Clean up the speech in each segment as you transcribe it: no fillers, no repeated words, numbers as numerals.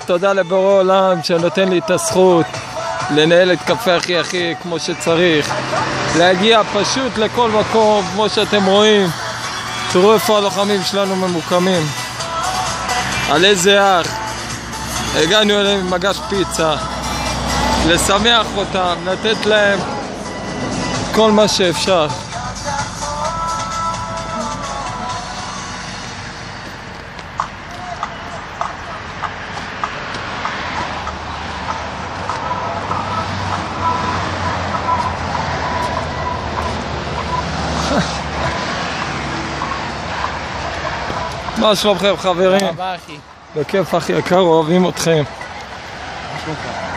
תודה לבורא עולם שנותן לי את הזכות לנהל את קפה אחי אחי כמו שצריך, להגיע פשוט לכל מקום כמו שאתם רואים. תראו איפה הלוחמים שלנו ממוקמים, על איזה אח. הגענו אליהם עם מגש פיצה, לשמח אותם, לתת להם כל מה שאפשר. מה שלומכם חברים? תודה רבה אחי. בכיף אחי יקר, אוהבים אתכם.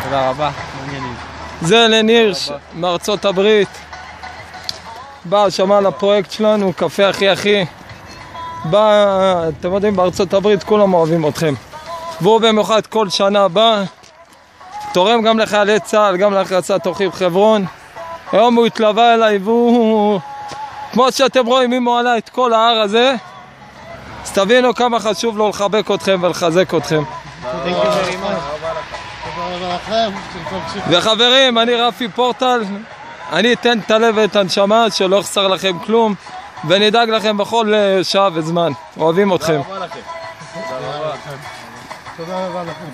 תודה רבה, מעניינים. זה לניר מארצות הברית, בא שמע לפרויקט שלנו, קפה אחי אחי. בא, אתם יודעים, בארצות הברית כולם אוהבים אתכם. והוא במיוחד כל שנה בא, תורם גם לחיילי צה"ל, גם להכרצת אורחים חברון. היום הוא התלווה אליי והוא, כמו שאתם רואים, אם הוא עלה את כל ההר הזה, אז תבינו כמה חשוב לו לחבק אתכם ולחזק אתכם. וחברים, אני רפי פורטל, אני אתן את הלב ואת הנשמה שלא יחסר לכם כלום, ונדאג לכם בכל שעה וזמן. אוהבים אתכם. תודה רבה לכם.